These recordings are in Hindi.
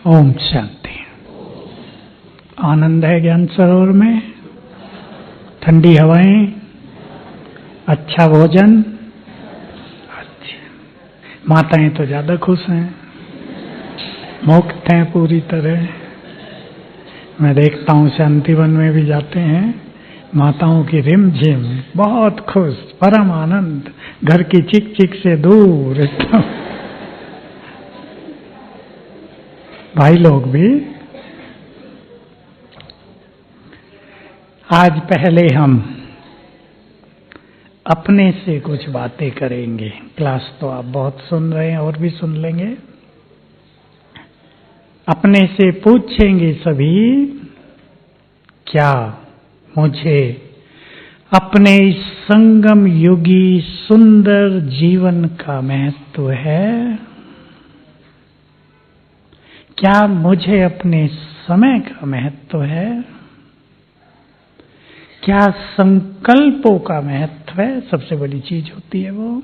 ओम शांति। आनंद है ज्ञान सरोवर में, ठंडी हवाएं, अच्छा भोजन। अच्छा, माताएं तो ज्यादा खुश हैं, मुक्त हैं पूरी तरह। मैं देखता हूँ शांतिवन में भी जाते हैं, माताओं की रिमझिम, बहुत खुश, परम आनंद, घर की चिक चिक से दूर एकदम। भाई लोग भी। आज पहले हम अपने से कुछ बातें करेंगे। क्लास तो आप बहुत सुन रहे हैं और भी सुन लेंगे। अपने से पूछेंगे सभी, क्या मुझे अपने इस संगम युगी सुंदर जीवन का महत्व है? क्या मुझे अपने समय का महत्व है? क्या संकल्पों का महत्व है? सबसे बड़ी चीज होती है वो।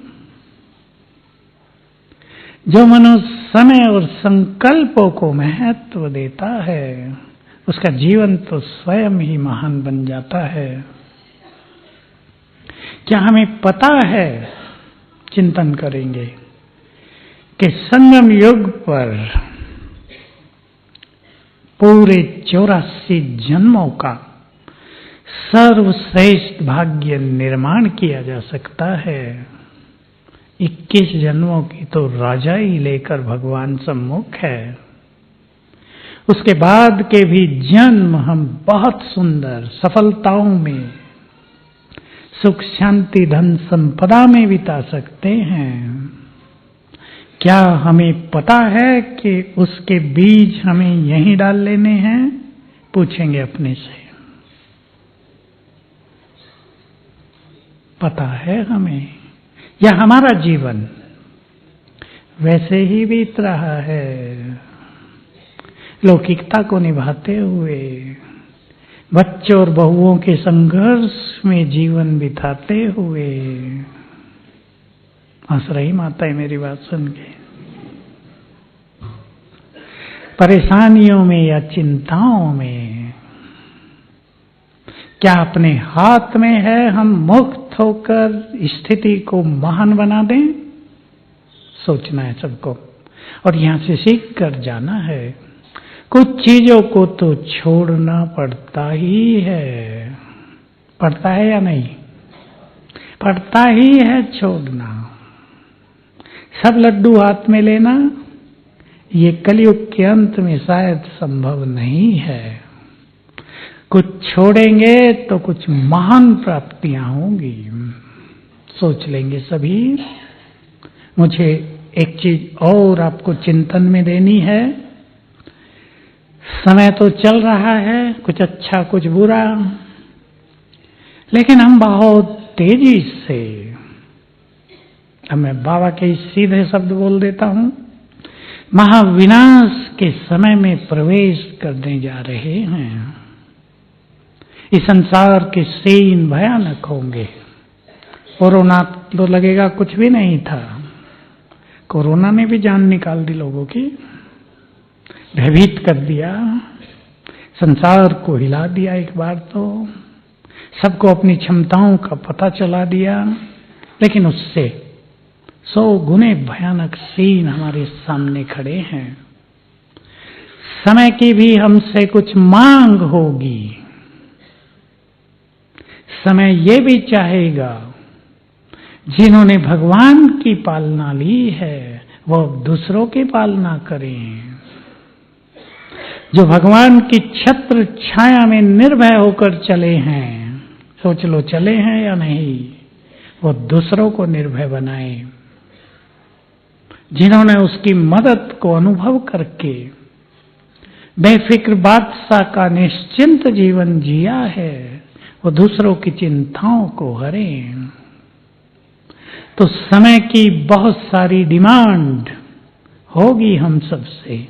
जो मनुष्य समय और संकल्पों को महत्व देता है, उसका जीवन तो स्वयं ही महान बन जाता है। क्या हमें पता है, चिंतन करेंगे कि संगम युग पर पूरे 84 जन्मों का सर्वश्रेष्ठ भाग्य निर्माण किया जा सकता है। 21 जन्मों की तो राजा ही लेकर भगवान सम्मुख है। उसके बाद के भी जन्म हम बहुत सुंदर सफलताओं में, सुख शांति धन संपदा में बिता सकते हैं। क्या हमें पता है कि उसके बीज हमें यहीं डाल लेने हैं? पूछेंगे अपने से। पता है हमें, या हमारा जीवन वैसे ही बीत रहा है, लौकिकता को निभाते हुए, बच्चों और बहुओं के संघर्ष में जीवन बिताते हुए? हंस रही माता है मेरी बात सुन के। परेशानियों में या चिंताओं में क्या अपने हाथ में है हम मुक्त होकर स्थिति को महान बना दें? सोचना है सबको और यहां से सीख कर जाना है। कुछ चीजों को तो छोड़ना पड़ता ही है। पड़ता है या नहीं? पड़ता ही है छोड़ना। सब लड्डू हाथ में लेना ये कलयुग के अंत में शायद संभव नहीं है। कुछ छोड़ेंगे तो कुछ महान प्राप्तियां होंगी। सोच लेंगे सभी। मुझे एक चीज और आपको चिंतन में देनी है। समय तो चल रहा है, कुछ अच्छा कुछ बुरा, लेकिन हम बहुत तेजी से, अब मैं बाबा के सीधे शब्द बोल देता हूं, महाविनाश के समय में प्रवेश करने जा रहे हैं। इस संसार के सीन भयानक होंगे। कोरोना तो लगेगा कुछ भी नहीं था। कोरोना ने भी जान निकाल दी लोगों की, भयभीत कर दिया, संसार को हिला दिया। एक बार तो सबको अपनी क्षमताओं का पता चला दिया, लेकिन उससे 100 गुने भयानक सीन हमारे सामने खड़े हैं। समय की भी हमसे कुछ मांग होगी। समय ये भी चाहेगा, जिन्होंने भगवान की पालना ली है वो दूसरों की पालना करें। जो भगवान की छत्र छाया में निर्भय होकर चले हैं, सोच लो चले हैं या नहीं, वो दूसरों को निर्भय बनाए। जिन्होंने उसकी मदद को अनुभव करके बेफिक्र बादशाह का निश्चिंत जीवन जिया है, वो दूसरों की चिंताओं को हरें। तो समय की बहुत सारी डिमांड होगी हम सबसे।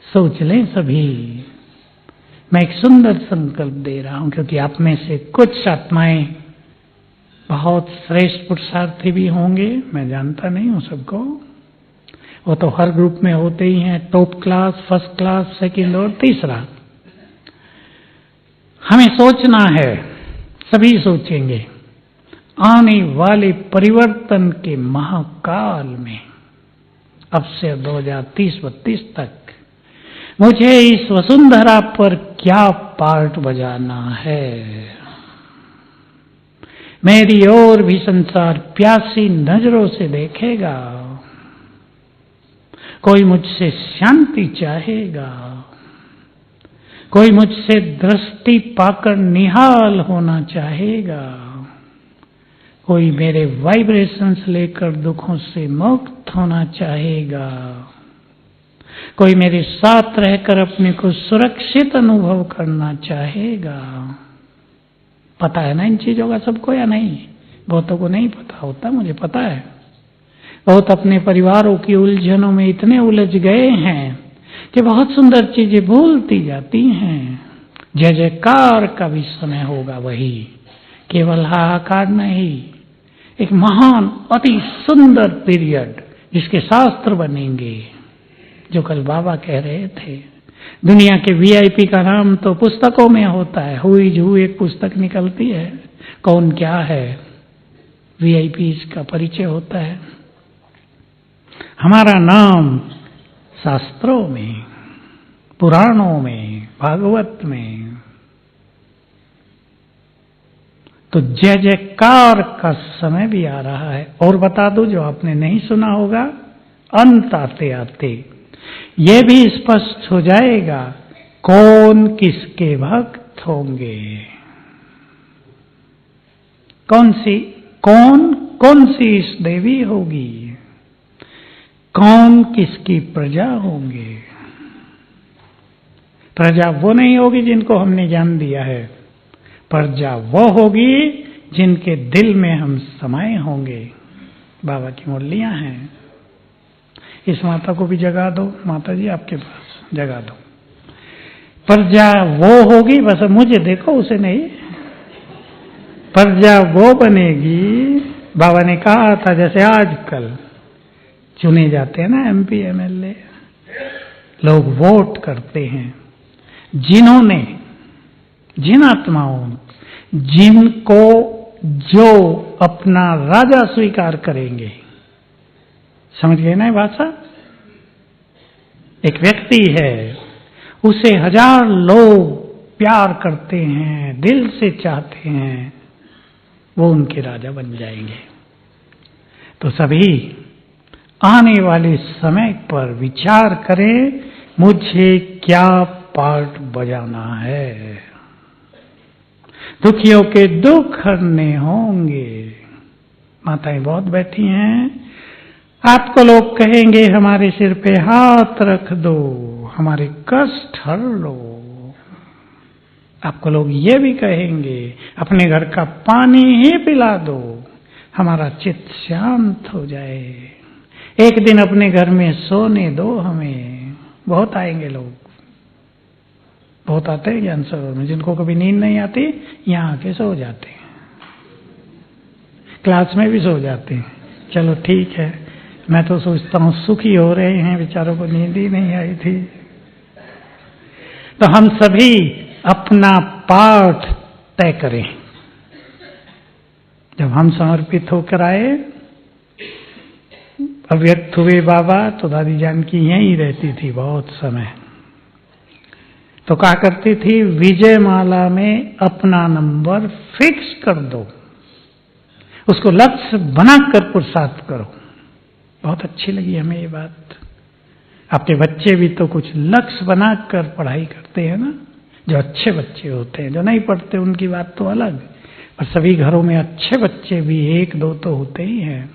सोच लें सभी। मैं एक सुंदर संकल्प दे रहा हूं, क्योंकि आप में से कुछ आत्माएं बहुत श्रेष्ठ पुरुषार्थी भी होंगे, मैं जानता नहीं हूं सबको, वो तो हर ग्रुप में होते ही हैं, top class, first class, second और तीसरा। हमें सोचना है, सभी सोचेंगे, आने वाले परिवर्तन के महाकाल में, अब से 2030-32 तक मुझे इस वसुंधरा पर क्या पार्ट बजाना है। मेरी ओर भी संसार प्यासी नजरों से देखेगा, कोई मुझसे शांति चाहेगा, कोई मुझसे दृष्टि पाकर निहाल होना चाहेगा, कोई मेरे वाइब्रेशंस लेकर दुखों से मुक्त होना चाहेगा, कोई मेरे साथ रहकर अपने को सुरक्षित अनुभव करना चाहेगा। पता है ना इन चीजों का सबको या नहीं? बहुतों को नहीं पता होता, मुझे पता है। बहुत अपने परिवारों की उलझनों में इतने उलझ गए हैं कि बहुत सुंदर चीजें भूलती जाती हैं। जय जयकार का भी समय होगा, वही केवल हाहाकार नहीं, एक महान अति सुंदर पीरियड जिसके शास्त्र बनेंगे, जो कल बाबा कह रहे थे। दुनिया के वीआईपी का नाम तो पुस्तकों में होता है, हु इज हु एक पुस्तक निकलती है, कौन क्या है, वीआईपी का परिचय होता है। हमारा नाम शास्त्रों में, पुराणों में, भागवत में। तो जय जयकार का समय भी आ रहा है। और बता दूं जो आपने नहीं सुना होगा, अंत आते आते ये भी स्पष्ट हो जाएगा कौन किसके भक्त होंगे, कौन सी इस देवी होगी, कौन किसकी प्रजा होंगे। प्रजा वो नहीं होगी जिनको हमने ज्ञान दिया है, प्रजा वो होगी जिनके दिल में हम समाये होंगे। बाबा की मुरलियां हैं। इस माता को भी जगा दो, माता जी आपके पास जगा दो। प्रजा वो होगी, बस मुझे देखो उसे नहीं, प्रजा वो बनेगी। बाबा ने कहा था जैसे आजकल चुने जाते हैं ना एमपी एमएलए, लोग वोट करते हैं जिन्होंने, जिन आत्माओं, जिनको जो अपना राजा स्वीकार करेंगे। समझ गए ना ये भाषा? एक व्यक्ति है, उसे 1000 लोग प्यार करते हैं, दिल से चाहते हैं, वो उनके राजा बन जाएंगे। तो सभी आने वाले समय पर विचार करें, मुझे क्या पार्ट बजाना है। दुखियों के दुख हरने होंगे। माताएं बहुत बैठी हैं, आपको लोग कहेंगे हमारे सिर पे हाथ रख दो, हमारे कष्ट हर लो। आपको लोग ये भी कहेंगे अपने घर का पानी ही पिला दो, हमारा चित्त शांत हो जाए। एक दिन अपने घर में सोने दो हमें। बहुत आएंगे लोग, बहुत आते हैं ज्ञान सरोवर में। जिनको कभी नींद नहीं आती, यहाँ आके सो जाते हैं, क्लास में भी सो जाते हैं। चलो ठीक है, मैं तो सोचता हूँ सुखी हो रहे हैं, बेचारों को नींद ही नहीं आई थी। तो हम सभी अपना पाठ तय करें। जब हम समर्पित होकर आए, अव्यक्त हुए बाबा, तो दादी जानकी यहीं रहती थी बहुत समय। तो क्या करती थी, विजय माला में अपना नंबर फिक्स कर दो, उसको लक्ष्य बनाकर पुरुषार्थ करो। बहुत अच्छी लगी हमें ये बात। आपके बच्चे भी तो कुछ लक्ष्य बनाकर पढ़ाई करते हैं ना, जो अच्छे बच्चे होते हैं। जो नहीं पढ़ते उनकी बात तो अलग, पर सभी घरों में अच्छे बच्चे भी 1-2 तो होते ही हैं,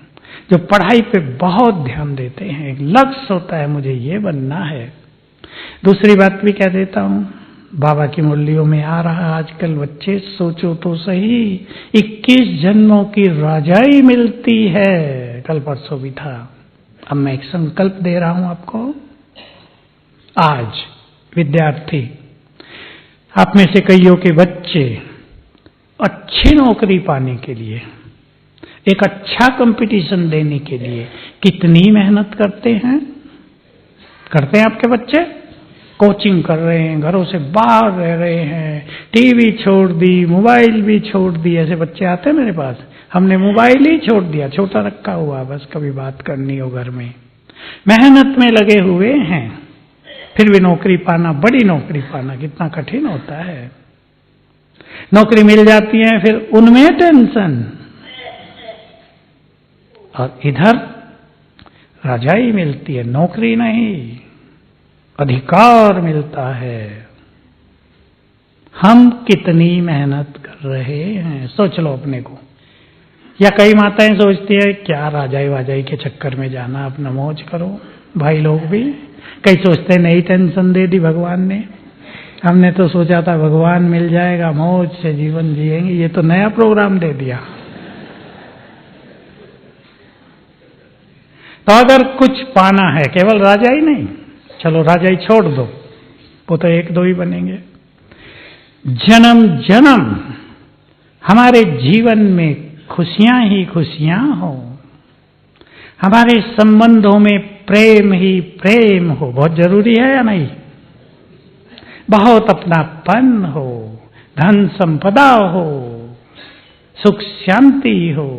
जो पढ़ाई पे बहुत ध्यान देते हैं। एक लक्ष्य होता है, मुझे ये बनना है। दूसरी बात भी कह देता हूं, बाबा की मुरलियों में आ रहा आजकल बच्चे, सोचो तो सही, 21 जन्मों की राजाई मिलती है। कल परसों भी था। अब मैं एक संकल्प दे रहा हूं आपको। आज विद्यार्थी, आप में से कईयों के बच्चे अच्छी नौकरी पाने के लिए, एक अच्छा कंपटीशन देने के लिए कितनी मेहनत करते हैं। करते हैं आपके बच्चे? कोचिंग कर रहे हैं, घरों से बाहर रह रहे हैं, टीवी छोड़ दी, मोबाइल भी छोड़ दी। ऐसे बच्चे आते हैं मेरे पास, हमने मोबाइल ही छोड़ दिया, छोटा रखा हुआ, बस कभी बात करनी हो घर में। मेहनत में लगे हुए हैं, फिर भी नौकरी पाना, बड़ी नौकरी पाना कितना कठिन होता है। नौकरी मिल जाती है, फिर उनमें टेंशन, और इधर रजाई मिलती है, नौकरी नहीं, अधिकार मिलता है। हम कितनी मेहनत कर रहे हैं, सोच लो अपने को। या कई माताएं सोचती है क्या राजाई वाजाई के चक्कर में जाना, अपना मौज करो। भाई लोग भी कई सोचते हैं नई टेंशन दे दी भगवान ने, हमने तो सोचा था भगवान मिल जाएगा, मौज से जीवन जिएंगे, ये तो नया प्रोग्राम दे दिया। तो अगर कुछ पाना है, केवल राजाई नहीं, चलो राजाई छोड़ दो, वो तो एक दो ही बनेंगे। जन्म जन्म हमारे जीवन में खुशियां ही खुशियां हो, हमारे संबंधों में प्रेम ही प्रेम हो, बहुत जरूरी है या नहीं? बहुत अपनापन हो, धन संपदा हो, सुख शांति हो,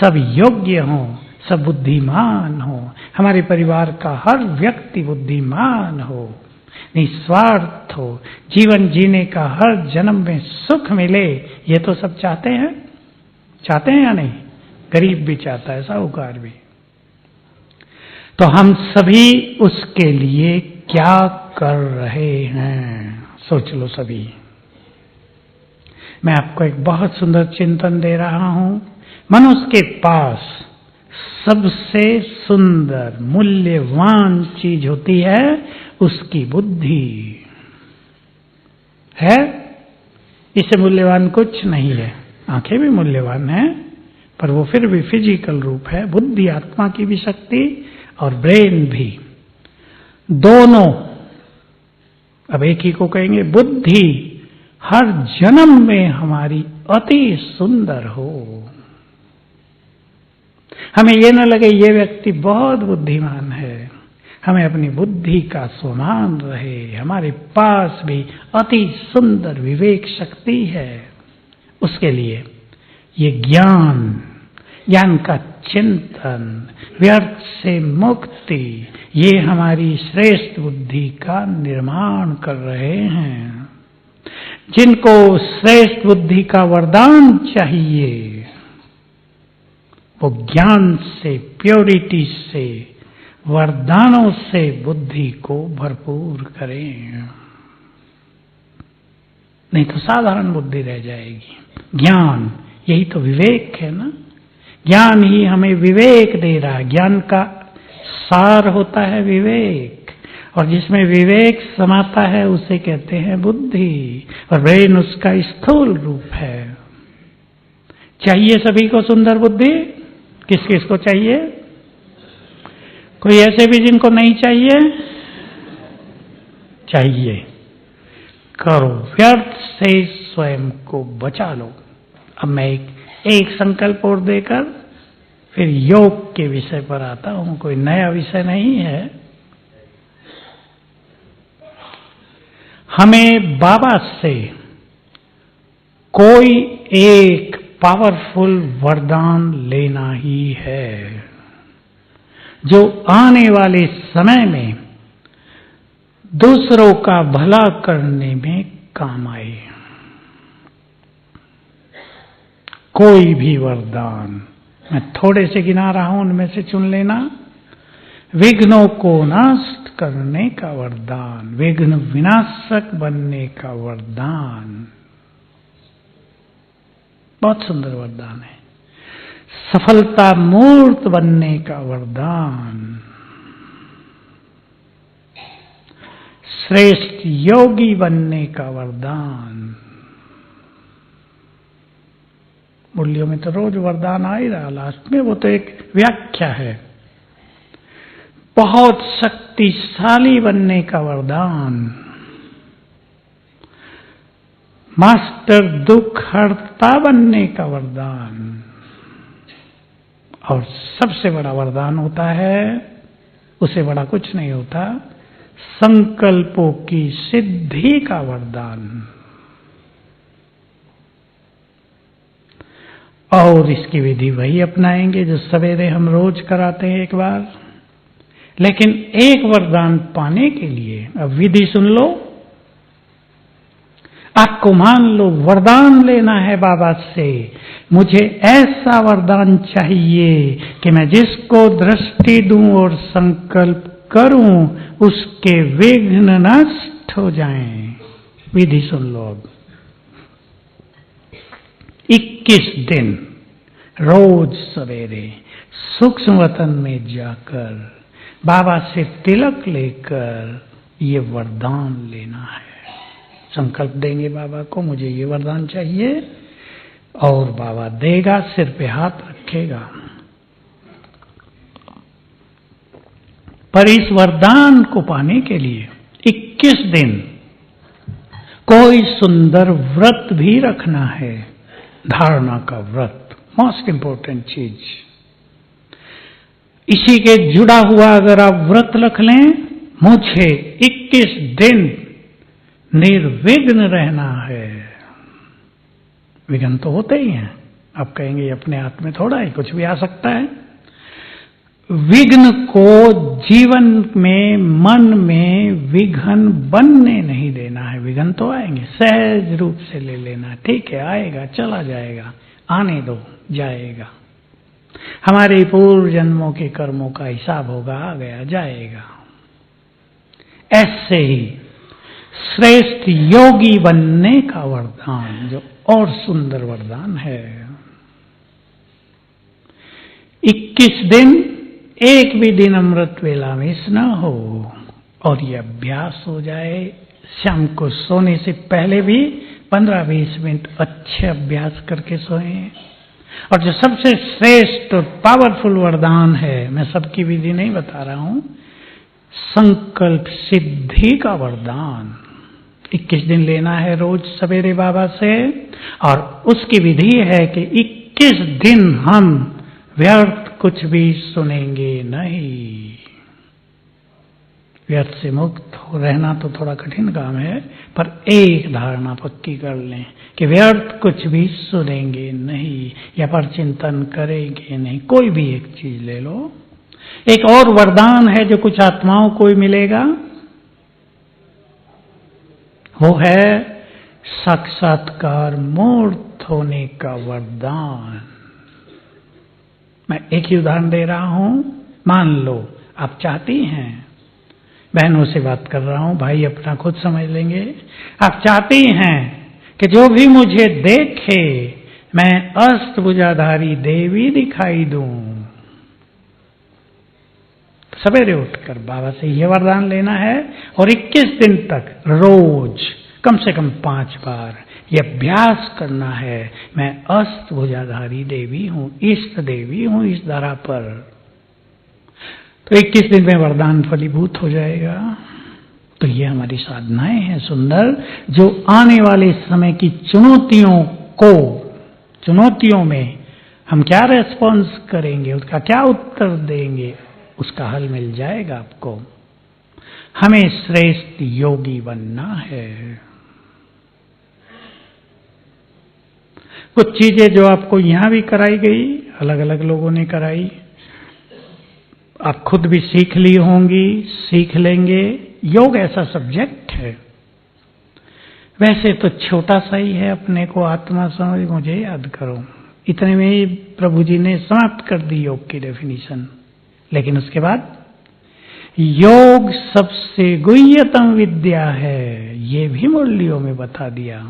सब योग्य हो, सब बुद्धिमान हो, हमारे परिवार का हर व्यक्ति बुद्धिमान हो, निस्वार्थ हो, जीवन जीने का हर जन्म में सुख मिले, ये तो सब चाहते हैं। चाहते हैं या नहीं? गरीब भी चाहता है, साहूकार भी। तो हम सभी उसके लिए क्या कर रहे हैं, सोच लो सभी। मैं आपको एक बहुत सुंदर चिंतन दे रहा हूं। मनुष्य के पास सबसे सुंदर मूल्यवान चीज होती है उसकी बुद्धि है। इससे मूल्यवान कुछ नहीं है। आंखें भी मूल्यवान है, पर वो फिर भी फिजिकल रूप है। बुद्धि आत्मा की भी शक्ति और ब्रेन भी, दोनों। अब एक ही को कहेंगे, बुद्धि हर जन्म में हमारी अति सुंदर हो। हमें ये न लगे ये व्यक्ति बहुत बुद्धिमान है, हमें अपनी बुद्धि का सम्मान रहे। हमारे पास भी अति सुंदर विवेक शक्ति है। उसके लिए ये ज्ञान, ज्ञान का चिंतन, व्यर्थ से मुक्ति, ये हमारी श्रेष्ठ बुद्धि का निर्माण कर रहे हैं। जिनको श्रेष्ठ बुद्धि का वरदान चाहिए, वो ज्ञान से, प्योरिटी से, वरदानों से बुद्धि को भरपूर करें, नहीं तो साधारण बुद्धि रह जाएगी। ज्ञान, यही तो विवेक है ना। ज्ञान ही हमें विवेक दे रहा है। ज्ञान का सार होता है विवेक, और जिसमें विवेक समाता है उसे कहते हैं बुद्धि, और ब्रेन उसका स्थूल रूप है। चाहिए सभी को सुंदर बुद्धि? किस किस को चाहिए? कोई ऐसे भी जिनको नहीं चाहिए? चाहिए। करो, व्यर्थ से स्वयं को बचा लो। अब मैं एक संकल्प और देकर फिर योग के विषय पर आता हूं। कोई नया विषय नहीं है। हमें बाबा से कोई एक पावरफुल वरदान लेना ही है, जो आने वाले समय में दूसरों का भला करने में काम आए। कोई भी वरदान, मैं थोड़े से गिना रहा हूं, उनमें से चुन लेना। विघ्नों को नष्ट करने का वरदान, विघ्न विनाशक बनने का वरदान, बहुत सुंदर वरदान है। सफलता मूर्त बनने का वरदान, श्रेष्ठ योगी बनने का वरदान। मूल्यों में तो रोज वरदान आ ही रहा, लास्ट में वो तो एक व्याख्या है। बहुत शक्तिशाली बनने का वरदान, मास्टर दुख हरता बनने का वरदान, और सबसे बड़ा वरदान होता है उससे बड़ा कुछ नहीं होता। संकल्पों की सिद्धि का वरदान। और इसकी विधि वही अपनाएंगे जो सवेरे हम रोज कराते हैं एक बार। लेकिन एक वरदान पाने के लिए, अब विधि सुन लो, आपको मान लो वरदान लेना है बाबा से, मुझे ऐसा वरदान चाहिए कि मैं जिसको दृष्टि दूं और संकल्प करूं उसके विघ्न नष्ट हो जाएं। विधि सुन लो अब। 21 दिन रोज सवेरे सूक्ष्म वतन में जाकर बाबा से तिलक लेकर ये वरदान लेना है। संकल्प देंगे बाबा को, मुझे ये वरदान चाहिए, और बाबा देगा, सिर पे हाथ रखेगा। पर इस वरदान को पाने के लिए 21 दिन कोई सुंदर व्रत भी रखना है। धारणा का व्रत, मोस्ट इंपॉर्टेंट चीज। इसी के जुड़ा हुआ अगर आप व्रत रख लें, मुझे 21 दिन निर्विघ्न रहना है। विघ्न तो होते ही हैं, आप कहेंगे अपने हाथ में थोड़ा है, कुछ भी आ सकता है। विघ्न को जीवन में, मन में विघ्न बनने नहीं देना है। विघ्न तो आएंगे, सहज रूप से ले लेना। ठीक है, आएगा, चला जाएगा, आने दो, जाएगा। हमारे पूर्व जन्मों के कर्मों का हिसाब होगा, आ गया, जाएगा। ऐसे ही श्रेष्ठ योगी बनने का वरदान, जो और सुंदर वरदान है। 21 दिन, एक भी दिन अमृत वेला मिस न हो, और ये अभ्यास हो जाए। शाम को सोने से पहले भी 15-20 मिनट अच्छे अभ्यास करके सोएं। और जो सबसे श्रेष्ठ और पावरफुल वरदान है, मैं सबकी विधि नहीं बता रहा हूं, संकल्प सिद्धि का वरदान 21 दिन लेना है रोज सवेरे बाबा से। और उसकी विधि है कि 21 दिन हम व्यर्थ कुछ भी सुनेंगे नहीं। व्यर्थ से मुक्त रहना तो थोड़ा कठिन काम है, पर एक धारणा पक्की कर लें कि व्यर्थ कुछ भी सुनेंगे नहीं या पर चिंतन करेंगे नहीं। कोई भी एक चीज ले लो। एक और वरदान है जो कुछ आत्माओं को ही मिलेगा, वो है साक्षात्कार मूर्त होने का वरदान। मैं एक ही उदाहरण दे रहा हूं। मान लो आप चाहती हैं, बहनों से बात कर रहा हूं, भाई अपना खुद समझ लेंगे। आप चाहती हैं कि जो भी मुझे देखे मैं अष्टभुजाधारी देवी दिखाई दूं। सवेरे उठकर बाबा से यह वरदान लेना है और 21 दिन तक रोज कम से कम 5 बार यह अभ्यास करना है। मैं अष्टभुजाधारी देवी हूं, इष्ट देवी हूं इस धरा पर। तो 21 दिन में वरदान फलीभूत हो जाएगा। तो ये हमारी साधनाएं हैं सुंदर, जो आने वाले समय की चुनौतियों में हम क्या रेस्पॉन्स करेंगे, उसका क्या उत्तर देंगे, उसका हल मिल जाएगा आपको। हमें श्रेष्ठ योगी बनना है। कुछ चीजें जो आपको यहां भी कराई गई, अलग अलग लोगों ने कराई, आप खुद भी सीख ली होंगी, सीख लेंगे। योग ऐसा सब्जेक्ट है, वैसे तो छोटा सा ही है, अपने को आत्मा समझ मुझे याद करो, इतने में ही प्रभु जी ने समाप्त कर दी योग की डेफिनेशन। लेकिन उसके बाद योग सबसे गुह्यतम विद्या है, ये भी मुरलियों में बता दिया।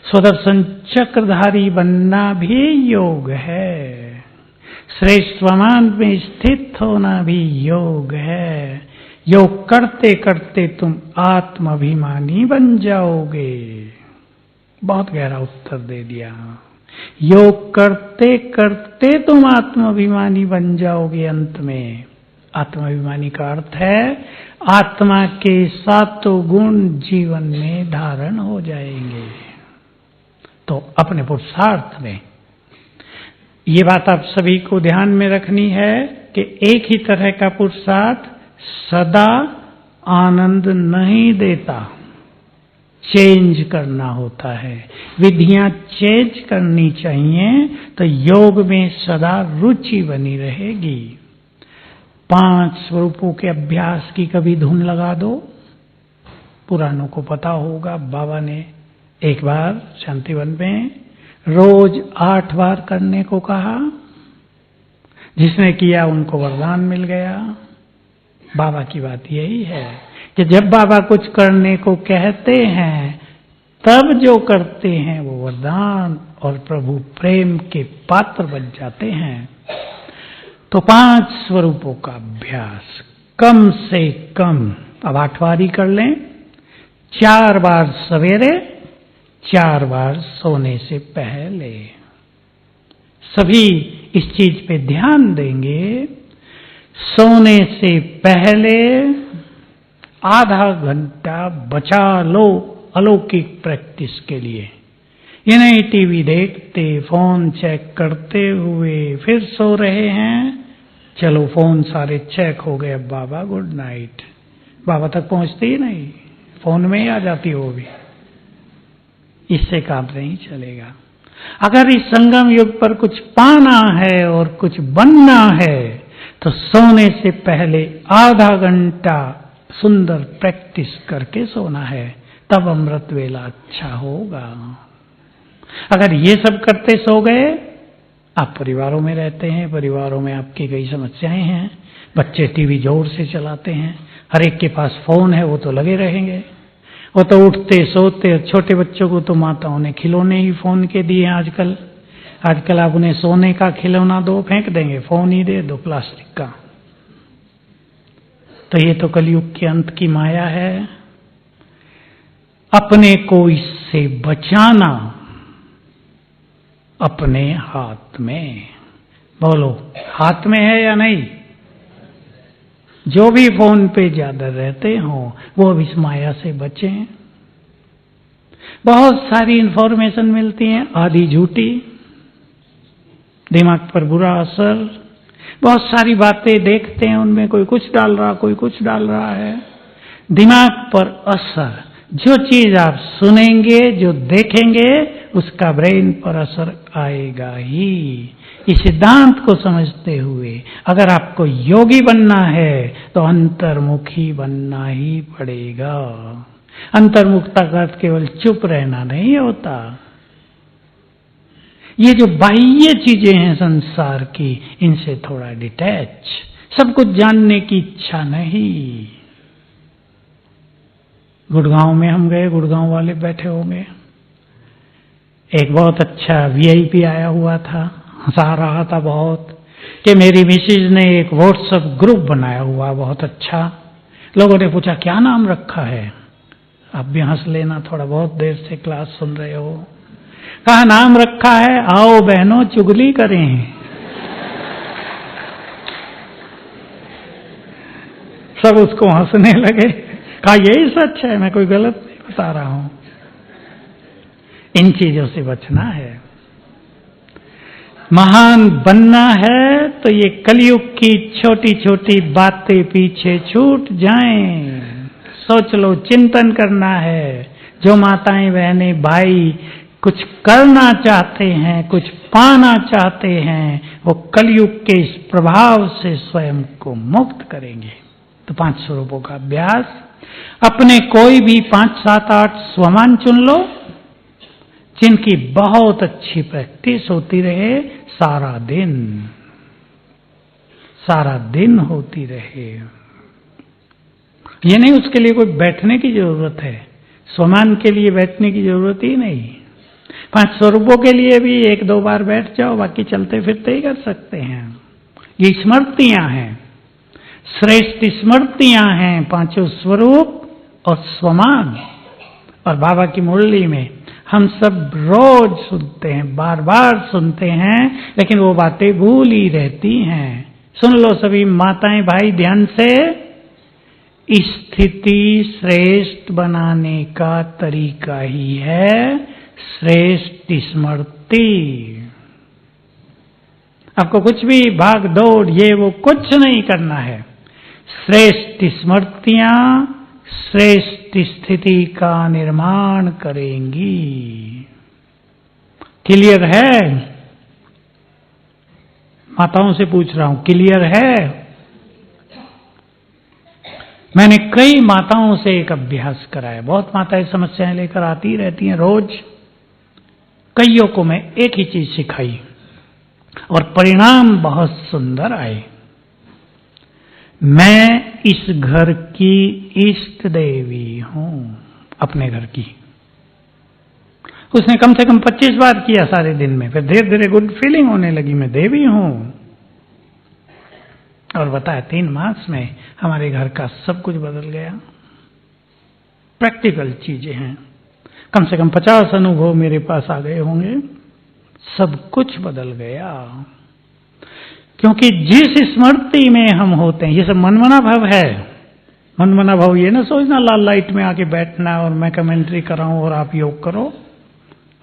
स्वदर्शन चक्रधारी बनना भी योग है, श्रेष्ठ स्वमान में स्थित होना भी योग है। योग करते करते तुम आत्माभिमानी बन जाओगे। बहुत गहरा उत्तर दे दिया। योग करते करते तुम आत्माभिमानी बन जाओगे। अंत में आत्माभिमानी का अर्थ है आत्मा के 7 गुण जीवन में धारण हो जाएंगे। तो अपने पुरुषार्थ में ये बात आप सभी को ध्यान में रखनी है कि एक ही तरह का पुरुषार्थ सदा आनंद नहीं देता, चेंज करना होता है, विधियां चेंज करनी चाहिए, तो योग में सदा रुचि बनी रहेगी। 5 स्वरूपों के अभ्यास की कभी धुन लगा दो। पुरानों को पता होगा, बाबा ने एक बार शांतिवन में रोज 8 बार करने को कहा। जिसने किया उनको वरदान मिल गया। बाबा की बात यही है कि जब बाबा कुछ करने को कहते हैं, तब जो करते हैं वो वरदान और प्रभु प्रेम के पात्र बन जाते हैं। तो 5 स्वरूपों का अभ्यास कम से कम, अब 8 बार ही कर लें, 4 बार सवेरे, 4 बार सोने से पहले। सभी इस चीज पे ध्यान देंगे। सोने से पहले आधा घंटा बचा लो अलौकिक प्रैक्टिस के लिए। ये नहीं टीवी देखते, फोन चेक करते हुए फिर सो रहे हैं। चलो फोन सारे चेक हो गए, अब बाबा गुड नाइट। बाबा तक पहुंचती ही नहीं, फोन में ही आ जाती हो भी। इससे काम नहीं चलेगा। अगर इस संगम युग पर कुछ पाना है और कुछ बनना है, तो सोने से पहले आधा घंटा सुंदर प्रैक्टिस करके सोना है, तब अमृत वेला अच्छा होगा। अगर ये सब करते सो गए, आप परिवारों में रहते हैं, परिवारों में आपकी कई समस्याएं हैं, बच्चे टीवी जोर से चलाते हैं, हर एक के पास फोन है, वो तो लगे रहेंगे। वो तो उठते सोते, छोटे बच्चों को तो माताओं ने खिलौने ही फोन के दिए हैं आजकल। आजकल आप उन्हें सोने का खिलौना दो, फेंक देंगे, फोन ही दे दो प्लास्टिक का। तो ये तो कलयुग के अंत की माया है। अपने को इससे बचाना अपने हाथ में। बोलो, हाथ में है या नहीं? जो भी फोन पे ज्यादा रहते हो वो अब इस माया से बचें। बहुत सारी इंफॉर्मेशन मिलती है, आधी झूठी, दिमाग पर बुरा असर। बहुत सारी बातें देखते हैं, उनमें कोई कुछ डाल रहा, कोई कुछ डाल रहा है। दिमाग पर असर, जो चीज आप सुनेंगे, जो देखेंगे, उसका ब्रेन पर असर आएगा ही। इस सिद्धांत को समझते हुए अगर आपको योगी बनना है तो अंतर्मुखी बनना ही पड़ेगा। अंतर्मुखता का अर्थ केवल चुप रहना नहीं होता। ये जो बाह्य चीजें हैं संसार की, इनसे थोड़ा डिटैच, सब कुछ जानने की इच्छा नहीं। गुड़गांव में हम गए, गुड़गांव वाले बैठे होंगे, एक बहुत अच्छा वीआईपी आया हुआ था, हंसा रहा था बहुत कि मेरी मिसेज ने एक व्हाट्सएप ग्रुप बनाया हुआ बहुत अच्छा। लोगों ने पूछा क्या नाम रखा है? आप भी हंस लेना, थोड़ा बहुत देर से क्लास सुन रहे हो। कहा नाम रखा है आओ बहनों चुगली करें। सब उसको हंसने लगे। कहा यही सच है, मैं कोई गलत नहीं बता रहा हूं। इन चीजों से बचना है। महान बनना है तो ये कलयुग की छोटी छोटी बातें पीछे छूट जाएं। सोच लो, चिंतन करना है। जो माताएं बहनें भाई कुछ करना चाहते हैं, कुछ पाना चाहते हैं, वो कलयुग के इस प्रभाव से स्वयं को मुक्त करेंगे। तो 5 स्वरूपों का अभ्यास, अपने कोई भी 5, 7, 8 स्वमान चुन लो जिनकी बहुत अच्छी प्रैक्टिस होती रहे, सारा दिन होती रहे। ये नहीं उसके लिए कोई बैठने की जरूरत है, स्वमान के लिए बैठने की जरूरत ही नहीं। 5 स्वरूपों के लिए भी 1-2 बार बैठ जाओ, बाकी चलते फिरते ही कर सकते हैं। ये स्मृतियां हैं, श्रेष्ठ स्मृतियां हैं, 5 स्वरूप और स्वमान। और बाबा की मुरली में हम सब रोज सुनते हैं, बार बार सुनते हैं, लेकिन वो बातें भूल ही रहती हैं। सुन लो सभी माताएं भाई ध्यान से, स्थिति श्रेष्ठ बनाने का तरीका ही है श्रेष्ठ स्मृति। आपको कुछ भी भाग दौड़ ये वो कुछ नहीं करना है। श्रेष्ठ स्मृतियां श्रेष्ठ स्थिति का निर्माण करेंगी। क्लियर है? माताओं से पूछ रहा हूं, क्लियर है? मैंने कई माताओं से एक अभ्यास कराया। बहुत माताएं समस्याएं लेकर आती रहती हैं रोज। कईयों को मैं एक ही चीज सिखाई और परिणाम बहुत सुंदर आए। मैं इस घर की इष्ट देवी हूं, अपने घर की। उसने कम से कम 25 बार किया सारे दिन में। फिर धीरे धीरे गुड फीलिंग होने लगी, मैं देवी हूं। और बताया 3 मास में हमारे घर का सब कुछ बदल गया। प्रैक्टिकल चीजें हैं। कम से कम 50 अनुभव मेरे पास आ गए होंगे। सब कुछ बदल गया, क्योंकि जिस स्मृति में हम होते हैं, ये सब मनमना भाव है। मनमना भाव ये ना सोचना लाल लाइट में आके बैठना और मैं कमेंट्री कराऊं और आप योग करो,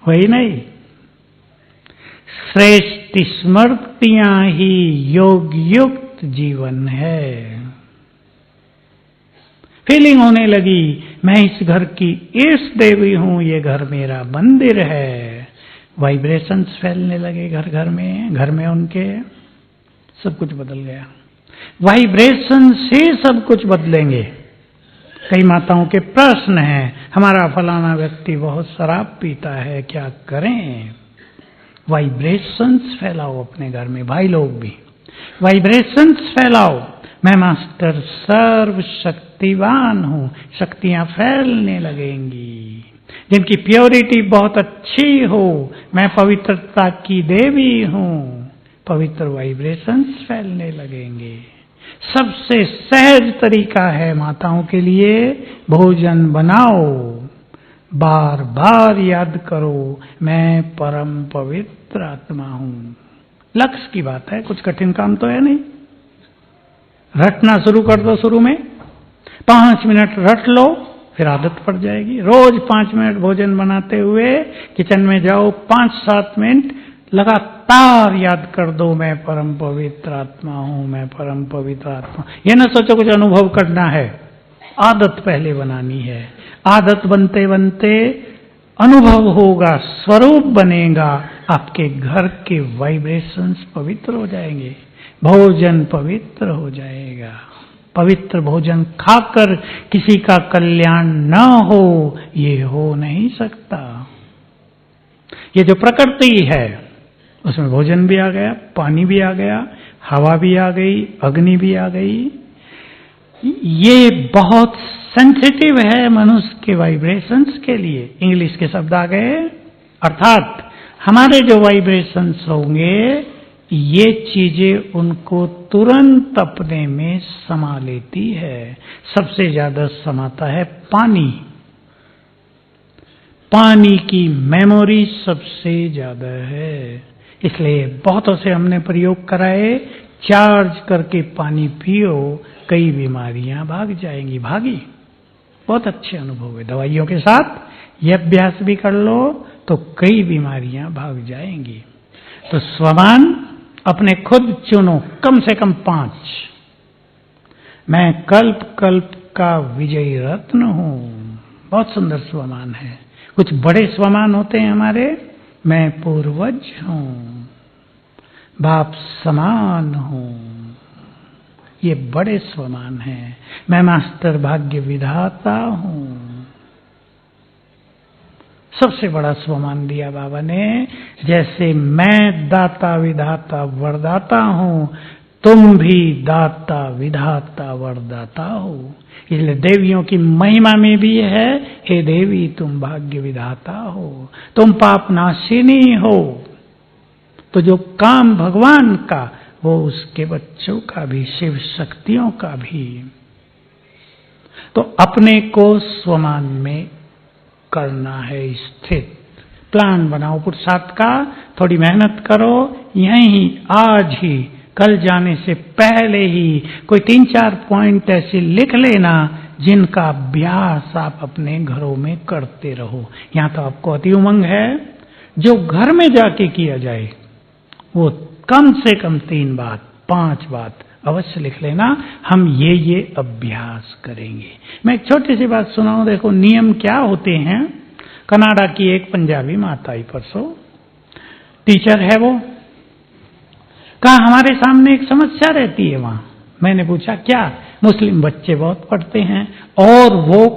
वही नहीं। श्रेष्ठ स्मृतियां ही योग युक्त जीवन है। फीलिंग होने लगी मैं इस घर की इष्ट देवी हूं, ये घर मेरा मंदिर है। वाइब्रेशंस फैलने लगे घर में उनके। सब कुछ बदल गया। वाइब्रेशन से सब कुछ बदलेंगे। कई माताओं के प्रश्न हैं, हमारा फलाना व्यक्ति बहुत शराब पीता है, क्या करें? वाइब्रेशंस फैलाओ अपने घर में, भाई लोग भी वाइब्रेशंस फैलाओ। मैं मास्टर सर्व शक्तिवान हूं, शक्तियां फैलने लगेंगी। जिनकी प्योरिटी बहुत अच्छी हो, मैं पवित्रता की देवी हूं, पवित्र वाइब्रेशंस फैलने लगेंगे। सबसे सहज तरीका है माताओं के लिए, भोजन बनाओ, बार बार याद करो मैं परम पवित्र आत्मा हूं। लक्ष्य की बात है, कुछ कठिन काम तो है नहीं। रटना शुरू कर दो। शुरू में 5 मिनट रट लो, फिर आदत पड़ जाएगी। रोज 5 मिनट भोजन बनाते हुए किचन में जाओ, 5-7 मिनट लगातार याद कर दो मैं परम पवित्र आत्मा हूं, मैं परम पवित्र आत्मा। ये ना सोचो कुछ अनुभव करना है, आदत पहले बनानी है। आदत बनते बनते अनुभव होगा, स्वरूप बनेगा, आपके घर के वाइब्रेशंस पवित्र हो जाएंगे, भोजन पवित्र हो जाएगा। पवित्र भोजन खाकर किसी का कल्याण न हो, ये हो नहीं सकता। ये जो प्रकृति है उसमें भोजन भी आ गया, पानी भी आ गया, हवा भी आ गई, अग्नि भी आ गई। ये बहुत सेंसिटिव है मनुष्य के वाइब्रेशंस के लिए। इंग्लिश के शब्द आ गए, अर्थात हमारे जो वाइब्रेशंस होंगे ये चीजें उनको तुरंत अपने में समा लेती है। सबसे ज्यादा समाता है पानी। पानी की मेमोरी सबसे ज्यादा है। इसलिए बहुतों से हमने प्रयोग कराए, चार्ज करके पानी पियो, कई बीमारियां भाग जाएंगी। भागी, बहुत अच्छे अनुभव है। दवाइयों के साथ ये अभ्यास भी कर लो तो कई बीमारियां भाग जाएंगी। तो स्वमान अपने खुद चुनो, कम से कम 5। मैं कल्प कल्प का विजयी रत्न हूं। बहुत सुंदर स्वमान है। कुछ बड़े स्वमान होते हैं हमारे, मैं पूर्वज हूं, बाप समान हूं, ये बड़े स्वमान हैं। मैं मास्टर भाग्य विधाता हूं। सबसे बड़ा स्वमान दिया बाबा ने। जैसे मैं दाता विधाता वरदाता हूं, तुम भी दाता विधाता वरदाता हो। इसलिए देवियों की महिमा में भी है, हे देवी तुम भाग्य विधाता हो, तुम पाप नाशिनी हो। तो जो काम भगवान का, वो उसके बच्चों का भी, शिव शक्तियों का भी। तो अपने को स्वमान में करना है स्थित। प्लान बनाओ पुरुषार्थ का, थोड़ी मेहनत करो, यहीं आज ही, कल जाने से पहले ही कोई 3-4 पॉइंट ऐसे लिख लेना जिनका अभ्यास आप अपने घरों में करते रहो। यहां तो आपको अति उमंग है। जो घर में जाके किया जाए वो कम से कम 3 बात 5 बात अवश्य लिख लेना। हम ये अभ्यास करेंगे। मैं एक छोटी सी बात सुनाऊं, देखो नियम क्या होते हैं। कनाडा की एक पंजाबी माता आई परसों, टीचर है वो, कहा हमारे सामने एक समस्या रहती है वहां। मैंने पूछा क्या? मुस्लिम बच्चे बहुत पढ़ते हैं और वो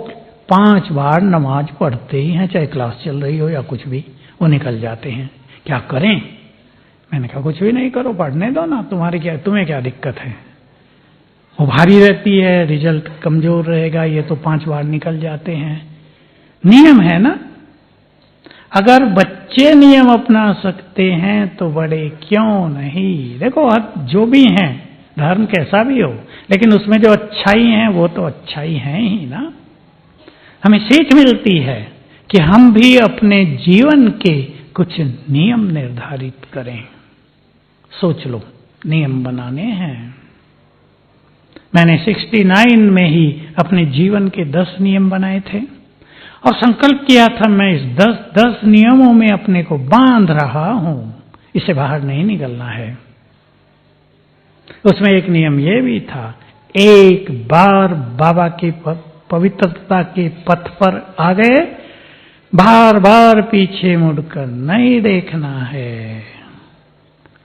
5 बार नमाज पढ़ते ही हैं, चाहे क्लास चल रही हो या कुछ भी, वो निकल जाते हैं, क्या करें? मैंने कहा कुछ भी नहीं करो, पढ़ने दो ना, तुम्हें क्या दिक्कत है? वो भारी रहती है, रिजल्ट कमजोर रहेगा, ये तो 5 बार निकल जाते हैं। नियम है ना। अगर बच्चे नियम अपना सकते हैं तो बड़े क्यों नहीं। देखो जो भी हैं, धर्म कैसा भी हो, लेकिन उसमें जो अच्छाई है वो तो अच्छाई है ही ना। हमें सीख मिलती है कि हम भी अपने जीवन के कुछ नियम निर्धारित करें। सोच लो, नियम बनाने हैं। मैंने 69 में ही अपने जीवन के 10 नियम बनाए थे और संकल्प किया था मैं इस 10 नियमों में अपने को बांध रहा हूं, इससे बाहर नहीं निकलना है। उसमें एक नियम ये भी था, एक बार बाबा की पवित्रता के पथ पर आ गए, बार बार पीछे मुड़कर नहीं देखना है।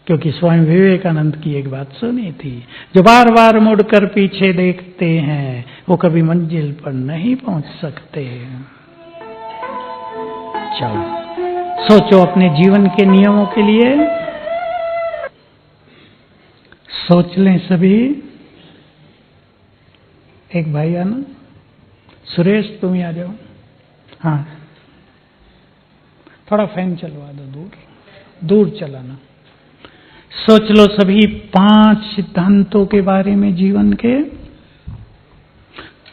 क्योंकि स्वामी विवेकानंद की एक बात सुनी थी, जो बार बार मुड़कर पीछे देखते हैं वो कभी मंजिल पर नहीं पहुंच सकते। चलो सोचो अपने जीवन के नियमों के लिए, सोच लें सभी। एक भाई आना, सुरेश तुम ही आ जाओ। हाँ थोड़ा फैन चलवा दो, दूर चलाना। सोच लो सभी 5 सिद्धांतों के बारे में जीवन के।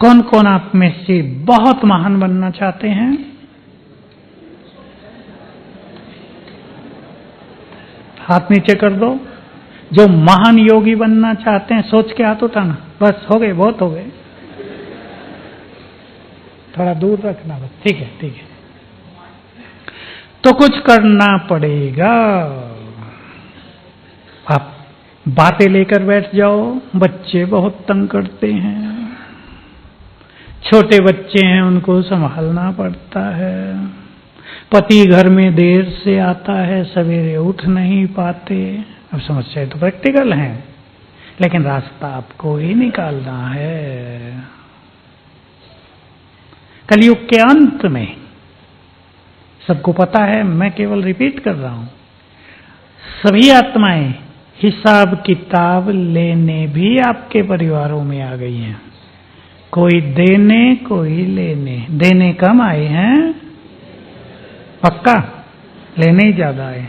कौन कौन आप में से बहुत महान बनना चाहते हैं? हाथ नीचे कर दो। जो महान योगी बनना चाहते हैं सोच के हाथ उठाना। बस हो गए, बहुत हो गए, थोड़ा दूर रखना बस। ठीक है ठीक है। तो कुछ करना पड़ेगा। आप बातें लेकर बैठ जाओ, बच्चे बहुत तंग करते हैं, छोटे बच्चे हैं उनको संभालना पड़ता है, पति घर में देर से आता है, सवेरे उठ नहीं पाते। अब समस्याएं तो प्रैक्टिकल हैं, लेकिन रास्ता आपको ही निकालना है। कलयुग के अंत में सबको पता है, मैं केवल रिपीट कर रहा हूं, सभी आत्माएं हिसाब किताब लेने भी आपके परिवारों में आ गई हैं। कोई देने कोई लेने। देने कम आए हैं, पक्का, लेने ही ज्यादा आए।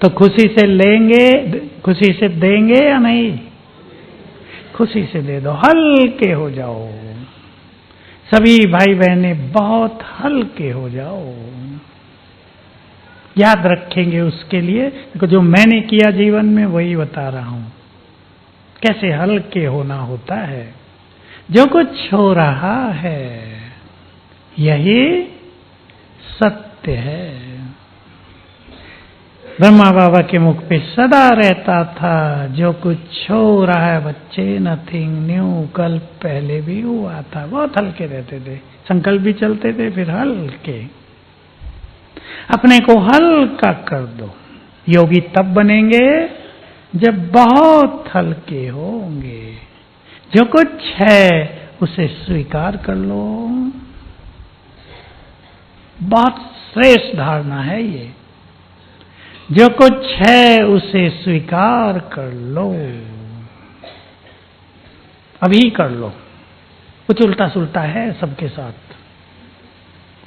तो खुशी से लेंगे, खुशी से देंगे या नहीं? खुशी से दे दो, हल्के हो जाओ। सभी भाई बहनें बहुत हल्के हो जाओ। याद रखेंगे उसके लिए, जो मैंने किया जीवन में वही बता रहा हूं, कैसे हल्के होना होता है। जो कुछ हो रहा है यही सत्य है। ब्रह्मा बाबा के मुख पे सदा रहता था, जो कुछ हो रहा है बच्चे, नथिंग न्यू, कल पहले भी हुआ था। बहुत हल्के रहते थे, संकल्प भी चलते थे, फिर हल्के। अपने को हल्का कर दो। योगी तब बनेंगे जब बहुत हल्के होंगे। जो कुछ है उसे स्वीकार कर लो। बहुत श्रेष्ठ धारणा है ये। जो कुछ है उसे स्वीकार कर लो, अभी कर लो। कुछ उल्टा सुल्टा है सबके साथ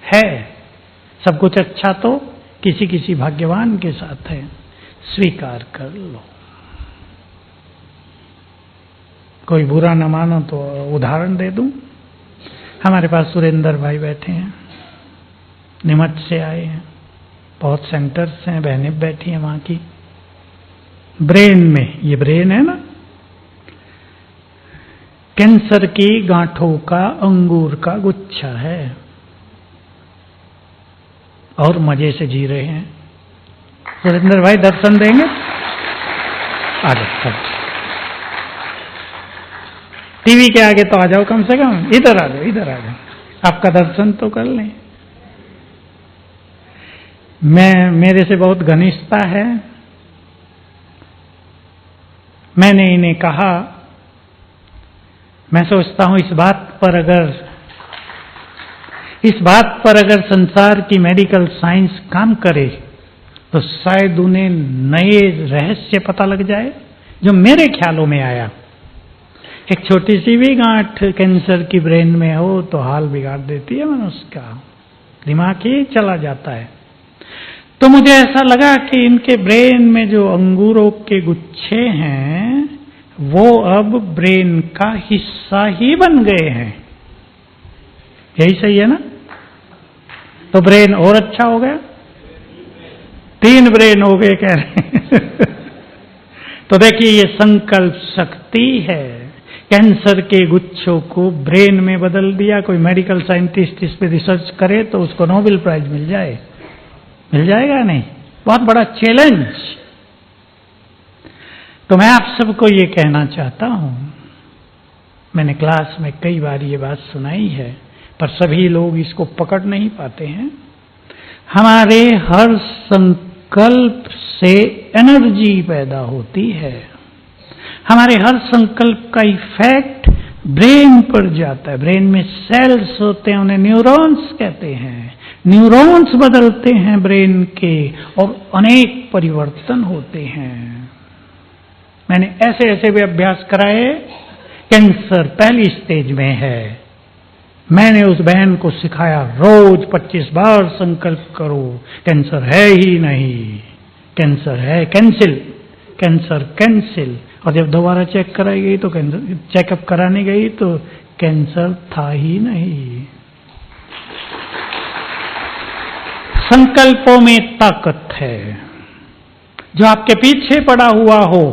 है, सब कुछ अच्छा तो किसी किसी भाग्यवान के साथ है, स्वीकार कर लो। कोई बुरा न मानो तो उदाहरण दे दूं। हमारे पास सुरेंद्र भाई बैठे हैं, नीमच से आए हैं, बहुत सेंटर्स हैं, बहनें बैठी हैं वहां की। ब्रेन में, ये ब्रेन है ना, कैंसर की गांठों का अंगूर का गुच्छा है और मजे से जी रहे हैं। सुरेंद्र भाई दर्शन देंगे? आ जाओ, टीवी के आगे तो आ जाओ, कम से कम इधर आ जाओ, इधर आ जाओ, आपका दर्शन तो कर लें। मेरे से बहुत घनिष्ठता है। मैंने इन्हें कहा, मैं सोचता हूं इस बात पर अगर संसार की मेडिकल साइंस काम करे तो शायद उन्हें नए रहस्य पता लग जाए, जो मेरे ख्यालों में आया। एक छोटी सी भी गांठ कैंसर की ब्रेन में हो तो हाल बिगाड़ देती है मनुष्य का, दिमाग ही चला जाता है। तो मुझे ऐसा लगा कि इनके ब्रेन में जो अंगूरों के गुच्छे हैं वो अब ब्रेन का हिस्सा ही बन गए हैं। यही सही है ना? तो ब्रेन और अच्छा हो गया, 3 ब्रेन हो गए कह रहे तो देखिए ये संकल्प शक्ति है। कैंसर के गुच्छों को ब्रेन में बदल दिया। कोई मेडिकल साइंटिस्ट इस पे रिसर्च करे तो उसको नोबेल प्राइज मिल जाएगा नहीं? बहुत बड़ा चैलेंज। तो मैं आप सबको ये कहना चाहता हूं, मैंने क्लास में कई बार ये बात सुनाई है पर सभी लोग इसको पकड़ नहीं पाते हैं। हमारे हर संकल्प से एनर्जी पैदा होती है। हमारे हर संकल्प का इफेक्ट ब्रेन पर जाता है। ब्रेन में सेल्स होते हैं, उन्हें न्यूरॉन्स कहते हैं। न्यूरॉन्स बदलते हैं ब्रेन के और अनेक परिवर्तन होते हैं। मैंने ऐसे ऐसे भी अभ्यास कराए। कैंसर पहली स्टेज में है, मैंने उस बहन को सिखाया रोज 25 बार संकल्प करो, कैंसर है ही नहीं, कैंसर है, कैंसर कैंसिल। और जब दोबारा चेक कराई गई तो चेकअप कराने गई तो कैंसर था ही नहीं। संकल्पों में ताकत है। जो आपके पीछे पड़ा हुआ हो,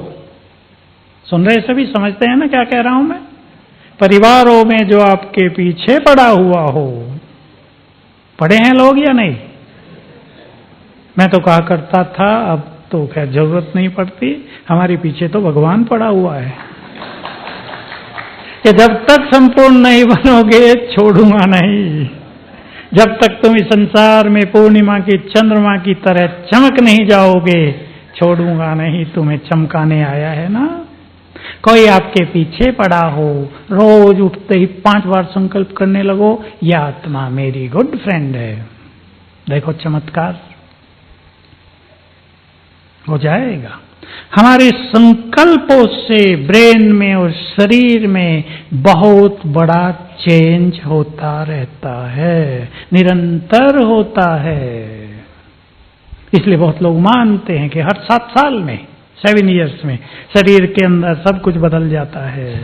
सुन रहे सभी, समझते हैं ना क्या कह रहा हूं मैं? परिवारों में जो आपके पीछे पड़ा हुआ हो, पड़े हैं लोग या नहीं? मैं तो कहा करता था, अब तो खैर जरूरत नहीं पड़ती, हमारे पीछे तो भगवान पड़ा हुआ है कि जब तक संपूर्ण नहीं बनोगे छोड़ूंगा नहीं। जब तक तुम इस संसार में पूर्णिमा की चंद्रमा की तरह चमक नहीं जाओगे छोड़ूंगा नहीं। तुम्हें चमकाने आया है ना। कोई आपके पीछे पड़ा हो, रोज उठते ही 5 बार संकल्प करने लगो, यह आत्मा मेरी गुड फ्रेंड है। देखो चमत्कार हो जाएगा। हमारे संकल्पों से ब्रेन में और शरीर में बहुत बड़ा चेंज होता रहता है, निरंतर होता है। इसलिए बहुत लोग मानते हैं कि हर 7 साल में, 7 इयर्स में शरीर के अंदर सब कुछ बदल जाता है।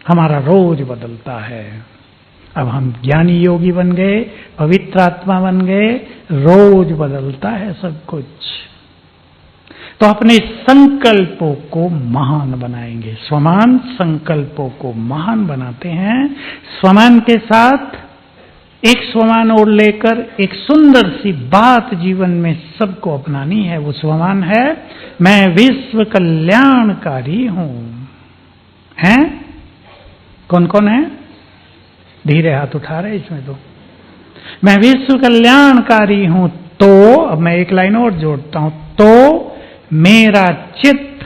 हमारा रोज बदलता है। अब हम ज्ञानी योगी बन गए, पवित्र आत्मा बन गए, रोज बदलता है सब कुछ। तो अपने संकल्पों को महान बनाएंगे। स्वमान संकल्पों को महान बनाते हैं। स्वमान के साथ एक स्वमान और लेकर एक सुंदर सी बात जीवन में सबको अपनानी है। वो स्वमान है, मैं विश्व कल्याणकारी हूं। हैं? कौन कौन है? धीरे हाथ उठा रहे इसमें तो। मैं विश्व कल्याणकारी हूं। तो अब मैं एक लाइन और जोड़ता हूं, तो मेरा चित्त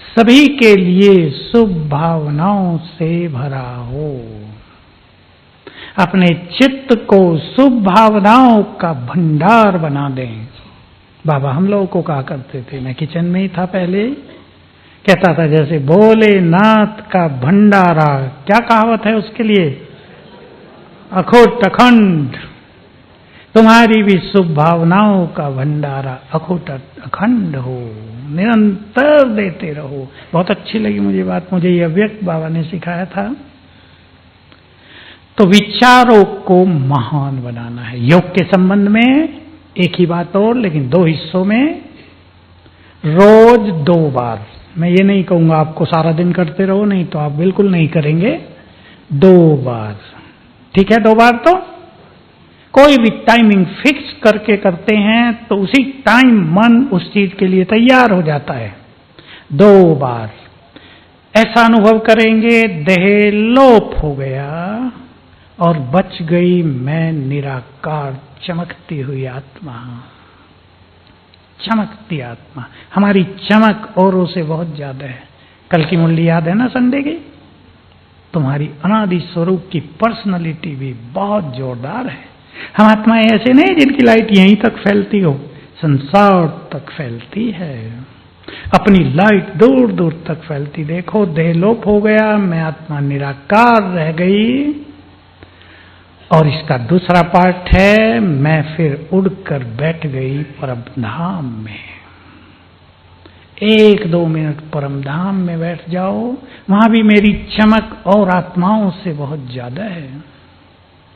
सभी के लिए शुभ भावनाओं से भरा हो। अपने चित्त को शुभ भावनाओं का भंडार बना दें। बाबा हम लोगों को कहा करते थे, मैं किचन में ही था पहले, कहता था जैसे भोलेनाथ का भंडारा, क्या कहावत है उसके लिए? अखोट अखंड। तुम्हारी भी शुभ भावनाओं का भंडारा अखोट अखंड हो, निरंतर देते रहो। बहुत अच्छी लगी मुझे बात, मुझे ये अव्यक्त बाबा ने सिखाया था। तो विचारों को महान बनाना है। योग के संबंध में एक ही बात और, लेकिन 2 हिस्सों में, रोज 2 बार। मैं ये नहीं कहूंगा आपको सारा दिन करते रहो, नहीं तो आप बिल्कुल नहीं करेंगे। 2 बार, ठीक है? 2 बार तो कोई भी टाइमिंग फिक्स करके करते हैं तो उसी टाइम मन उस चीज के लिए तैयार हो जाता है। 2 बार ऐसा अनुभव करेंगे, देह लोप हो गया और बच गई मैं निराकार चमकती हुई आत्मा। चमकती आत्मा, हमारी चमक औरों से बहुत ज्यादा है। कल की मुरली याद है ना संडे की? तुम्हारी अनादि स्वरूप की पर्सनालिटी भी बहुत जोरदार है। हम आत्माएं ऐसे नहीं जिनकी लाइट यहीं तक फैलती हो, संसार तक फैलती है, अपनी लाइट दूर दूर तक फैलती। देखो देह लोप हो गया, मैं आत्मा निराकार रह गई। और इसका दूसरा पार्ट है, मैं फिर उड़कर बैठ गई परम धाम में। 1-2 मिनट परम धाम में बैठ जाओ, वहां भी मेरी चमक और आत्माओं से बहुत ज्यादा है।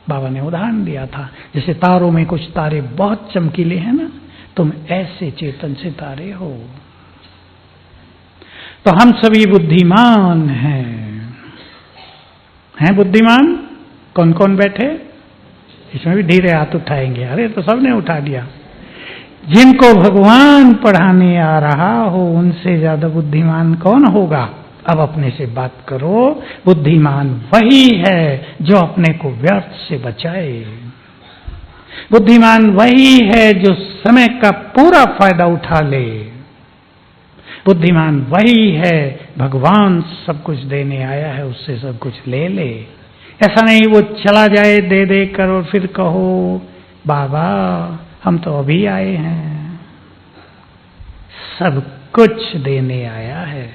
बाबा ने उदाहरण दिया था, जैसे तारों में कुछ तारे बहुत चमकीले हैं ना, तुम ऐसे चेतन से तारे हो। तो हम सभी बुद्धिमान हैं बुद्धिमान? कौन कौन बैठे? इसमें भी धीरे हाथ उठाएंगे। अरे तो सबने उठा दिया। जिनको भगवान पढ़ाने आ रहा हो उनसे ज्यादा बुद्धिमान कौन होगा? अब अपने से बात करो। बुद्धिमान वही है जो अपने को व्यर्थ से बचाए। बुद्धिमान वही है जो समय का पूरा फायदा उठा ले। बुद्धिमान वही है, भगवान सब कुछ देने आया है उससे सब कुछ ले ले। ऐसा नहीं वो चला जाए दे दे कर और फिर कहो बाबा हम तो अभी आए हैं। सब कुछ देने आया है।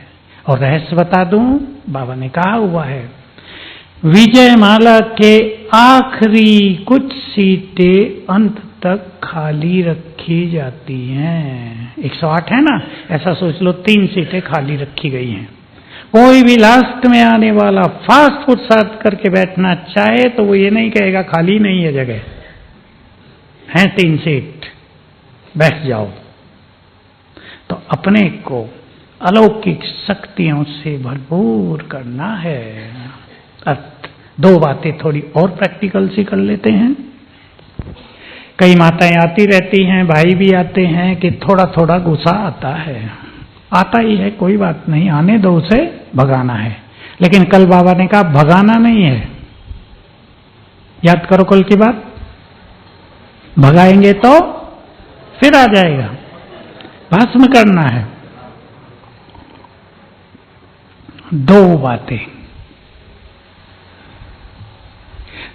और रहस्य बता दूं, बाबा ने कहा हुआ है, विजय माला के आखिरी कुछ सीटें अंत तक खाली रखी जाती हैं। 108 है ना, ऐसा सोच लो 3 सीटें खाली रखी गई हैं। कोई भी लास्ट में आने वाला फास्ट फुर्सत करके बैठना चाहे तो वो ये नहीं कहेगा खाली नहीं है जगह, हैं 3 सीट, बैठ जाओ। तो अपने को अलौकिक शक्तियों से भरपूर करना है। अब 2 बातें थोड़ी और प्रैक्टिकल सी कर लेते हैं। कई माताएं आती रहती हैं, भाई भी आते हैं कि थोड़ा थोड़ा गुस्सा आता है। आता ही है, कोई बात नहीं, आने दो, उसे भगाना है। लेकिन कल बाबा ने कहा भगाना नहीं है। याद करो कल की बात, भगाएंगे तो फिर आ जाएगा, भस्म करना है। 2 बातें,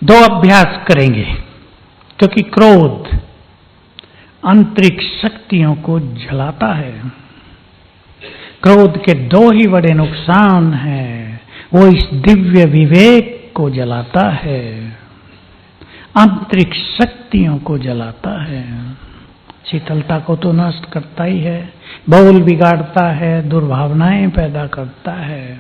2 अभ्यास करेंगे, क्योंकि क्रोध आंतरिक शक्तियों को जलाता है। क्रोध के 2 ही बड़े नुकसान हैं। वो इस दिव्य विवेक को जलाता है, आंतरिक शक्तियों को जलाता है। शीतलता को तो नष्ट करता ही है, बोल बिगाड़ता है, दुर्भावनाएं पैदा करता है।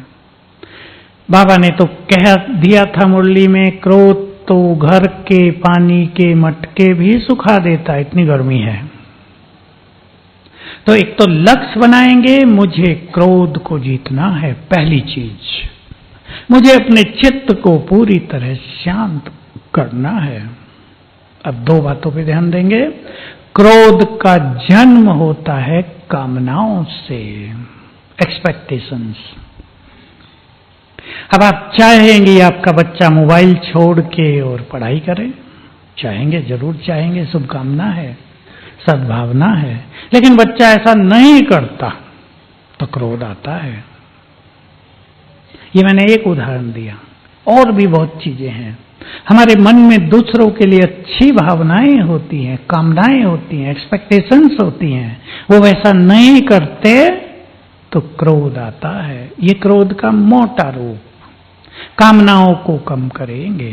बाबा ने तो कह दिया था मुरली में, क्रोध तो घर के पानी के मटके भी सुखा देता, इतनी गर्मी है। तो एक तो लक्ष्य बनाएंगे, मुझे क्रोध को जीतना है। पहली चीज, मुझे अपने चित्त को पूरी तरह शांत करना है। अब 2 बातों पे ध्यान देंगे। क्रोध का जन्म होता है कामनाओं से, एक्सपेक्टेशंस। अब आप चाहेंगे आपका बच्चा मोबाइल छोड़ के और पढ़ाई करे, चाहेंगे, जरूर चाहेंगे, शुभकामना है, सद्भावना है। लेकिन बच्चा ऐसा नहीं करता तो क्रोध आता है। ये मैंने एक उदाहरण दिया, और भी बहुत चीजें हैं। हमारे मन में दूसरों के लिए अच्छी भावनाएं होती हैं, कामनाएं होती हैं, एक्सपेक्टेशंस होती हैं, वो वैसा नहीं करते तो क्रोध आता है। ये क्रोध का मोटा रूप। कामनाओं को कम करेंगे।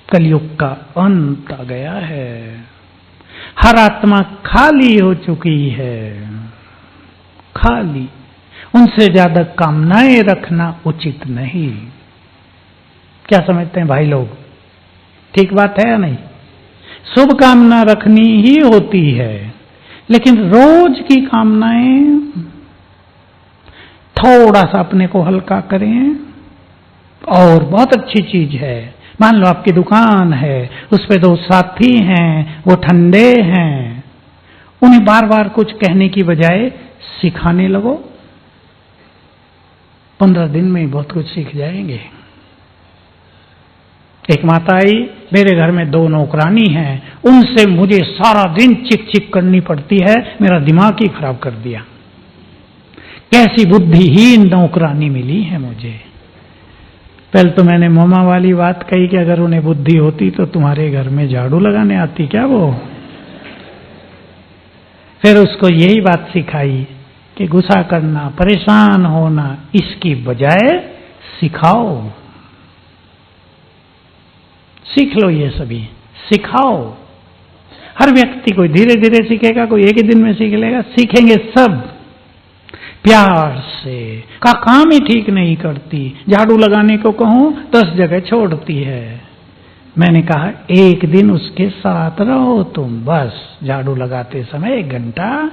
कलयुग का अंत आ गया है, हर आत्मा खाली हो चुकी है, खाली। उनसे ज्यादा कामनाएं रखना उचित नहीं। क्या समझते हैं भाई लोग? ठीक बात है या नहीं? शुभ कामना रखनी ही होती है, लेकिन रोज की कामनाएं थोड़ा सा अपने को हल्का करें। और बहुत अच्छी चीज है, मान लो आपकी दुकान है, उस पे 2 साथी हैं, वो ठंडे हैं, उन्हें बार बार कुछ कहने की बजाय सिखाने लगो, 15 दिन में बहुत कुछ सीख जाएंगे। एक माता आई, मेरे घर में 2 नौकरानी हैं, उनसे मुझे सारा दिन चिक चिक करनी पड़ती है, मेरा दिमाग ही खराब कर दिया। कैसी बुद्धिहीन नौकरानी मिली है मुझे। पहले तो मैंने ममा वाली बात कही कि अगर उन्हें बुद्धि होती तो तुम्हारे घर में झाड़ू लगाने आती क्या वो। फिर उसको यही बात सिखाई कि गुस्सा करना, परेशान होना, इसकी बजाय सिखाओ, सीख लो, ये सभी सिखाओ। हर व्यक्ति कोई धीरे धीरे सीखेगा, कोई एक ही दिन में सीख लेगा, सीखेंगे सब प्यार से। का काम ही ठीक नहीं करती, झाड़ू लगाने को कहूं 10 जगह छोड़ती है। मैंने कहा एक दिन उसके साथ रहो तुम, बस झाड़ू लगाते समय 1 घंटा,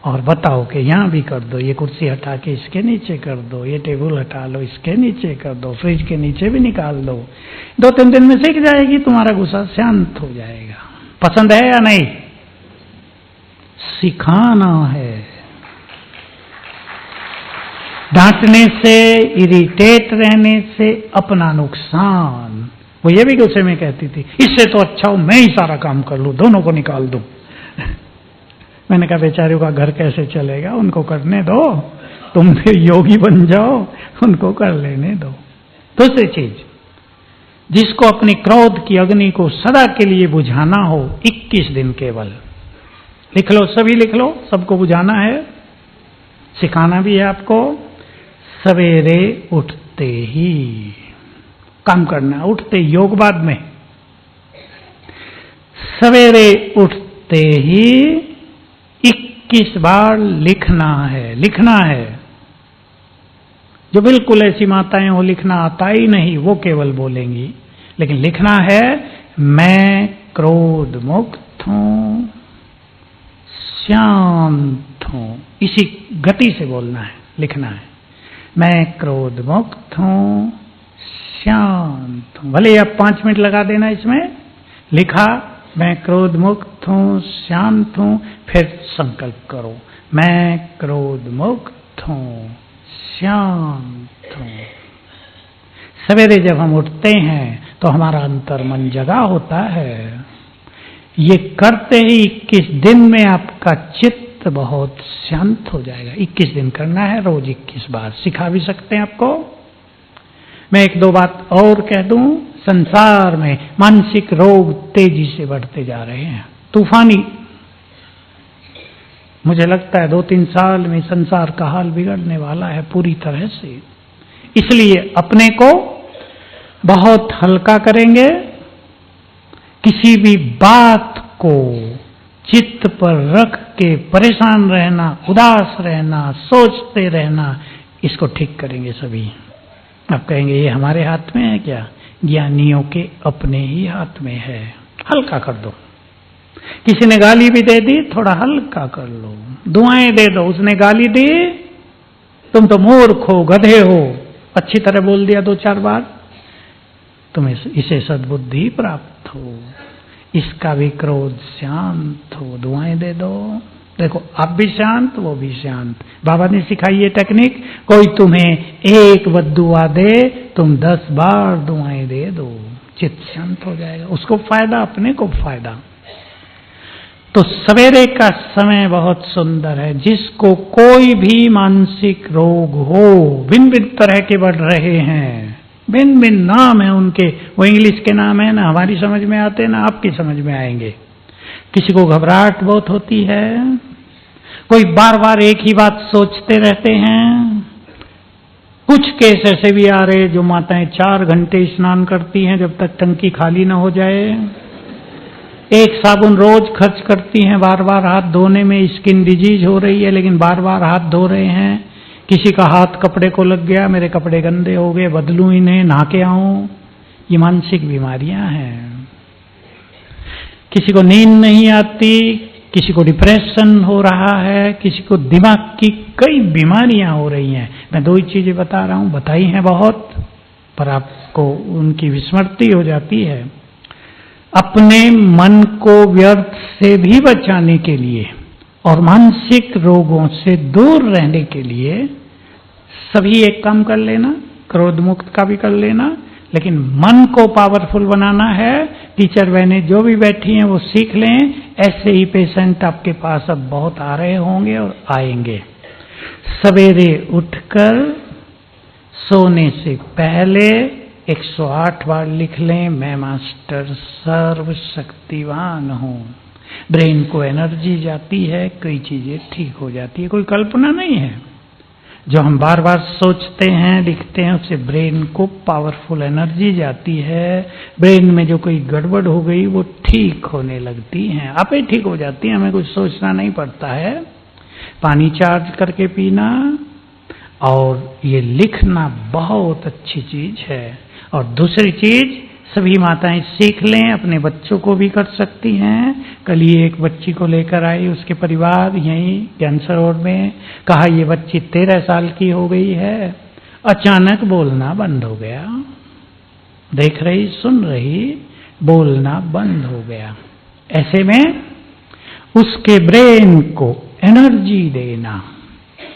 और बताओ कि यहां भी कर दो, ये कुर्सी हटा के इसके नीचे कर दो, ये टेबल हटा लो इसके नीचे कर दो, फ्रिज के नीचे भी निकाल दो। 2-3 दिन में सीख जाएगी, तुम्हारा गुस्सा शांत हो जाएगा। पसंद है या नहीं? सिखाना है। डांटने से, इरिटेट रहने से अपना नुकसान। वो ये भी गुस्से में कहती थी, इससे तो अच्छा हो मैं ही सारा काम कर लूं, दोनों को निकाल दूं। मैंने कहा बेचारियों का घर कैसे चलेगा, उनको करने दो, तुम फिर योगी बन जाओ, उनको कर लेने दो। दूसरी चीज, जिसको अपनी क्रोध की अग्नि को सदा के लिए बुझाना हो, 21 दिन केवल लिख लो, सभी लिख लो, सबको बुझाना है, सिखाना भी है आपको। सवेरे उठते ही काम करना, उठते योग बाद में, सवेरे उठते ही 21 बार लिखना है। जो बिल्कुल ऐसी माताएं हो लिखना आता ही नहीं, वो केवल बोलेंगी, लेकिन लिखना है, मैं क्रोध मुक्त हूं, शांत हूं। इसी गति से बोलना है, लिखना है, मैं क्रोध मुक्त हूं, शांत हूं। भले आप 5 मिनट लगा देना इसमें। लिखा, मैं क्रोध मुक्त हूं, शांत हूं, फिर संकल्प करो, मैं क्रोध मुक्त हूं, शांत हूं। सवेरे जब हम उठते हैं तो हमारा अंतर्मन जगा होता है। ये करते ही 21 दिन में आपका चित्त बहुत शांत हो जाएगा। 21 दिन करना है, रोज 21 बार। सिखा भी सकते हैं आपको। मैं 1-2 बात और कह दूं। संसार में मानसिक रोग तेजी से बढ़ते जा रहे हैं, तूफानी। मुझे लगता है 2-3 साल में संसार का हाल बिगड़ने वाला है पूरी तरह से। इसलिए अपने को बहुत हल्का करेंगे। किसी भी बात को चित्त पर रख के परेशान रहना, उदास रहना, सोचते रहना, इसको ठीक करेंगे सभी। आप कहेंगे ये हमारे हाथ में है क्या? ज्ञानियों के अपने ही हाथ में है। हल्का कर दो। किसी ने गाली भी दे दी, थोड़ा हल्का कर लो, दुआएं दे दो। उसने गाली दी, तुम तो मूर्ख हो, गधे हो, अच्छी तरह बोल दिया 2-4 बार, तुम्हें इसे सद्बुद्धि प्राप्त हो, इसका भी क्रोध शांत हो, दुआएं दे दो। देखो आप भी शांत, वो भी शांत। बाबा ने सिखाई ये टेक्निक। कोई तुम्हें 1 बद्दुआ दे, तुम 10 बार दुआएं दे दो, चित्त शांत हो जाएगा। उसको फायदा, अपने को फायदा। तो सवेरे का समय बहुत सुंदर है। जिसको कोई भी मानसिक रोग हो, भिन्न भिन्न तरह के बढ़ रहे हैं, भिन्न भिन्न नाम है उनके। वो इंग्लिश के नाम है ना, हमारी समझ में आते ना आपकी समझ में आएंगे। किसी को घबराहट बहुत होती है, कोई बार बार एक ही बात सोचते रहते हैं। कुछ केस ऐसे भी आ रहे जो माताएं 4 घंटे स्नान करती हैं जब तक टंकी खाली ना हो जाए। एक साबुन रोज खर्च करती हैं, बार बार हाथ धोने में स्किन डिजीज हो रही है, लेकिन बार बार हाथ धो रहे हैं। किसी का हाथ कपड़े को लग गया, मेरे कपड़े गंदे हो गए, बदलूं इन्हें, नहा के आऊं। ये मानसिक बीमारियां हैं। किसी को नींद नहीं आती, किसी को डिप्रेशन हो रहा है, किसी को दिमाग की कई बीमारियां हो रही हैं। मैं 2 ही चीजें बता रहा हूं, बताई हैं बहुत, पर आपको उनकी विस्मृति हो जाती है। अपने मन को व्यर्थ से भी बचाने के लिए और मानसिक रोगों से दूर रहने के लिए सभी एक काम कर लेना, क्रोध मुक्त का भी कर लेना, लेकिन मन को पावरफुल बनाना है। टीचर बहनें जो भी बैठी हैं वो सीख लें। ऐसे ही पेशेंट आपके पास अब बहुत आ रहे होंगे और आएंगे। सवेरे उठकर सोने से पहले 108 बार लिख लें, मैं मास्टर सर्वशक्तिवान हूं। ब्रेन को एनर्जी जाती है, कई चीजें ठीक हो जाती है। कोई कल्पना नहीं है। जो हम बार बार सोचते हैं, लिखते हैं, उससे ब्रेन को पावरफुल एनर्जी जाती है। ब्रेन में जो कोई गड़बड़ हो गई वो ठीक होने लगती हैं, आप ही ठीक हो जाती हैं, हमें कुछ सोचना नहीं पड़ता है। पानी चार्ज करके पीना और ये लिखना बहुत अच्छी चीज है। और दूसरी चीज सभी माताएं सीख लें, अपने बच्चों को भी कर सकती हैं। कल ही एक बच्ची को लेकर आई, उसके परिवार यहीं कैंसर रोड में, कहा ये बच्ची 13 साल की हो गई है, अचानक बोलना बंद हो गया। देख रही, सुन रही, बोलना बंद हो गया। ऐसे में उसके ब्रेन को एनर्जी देना,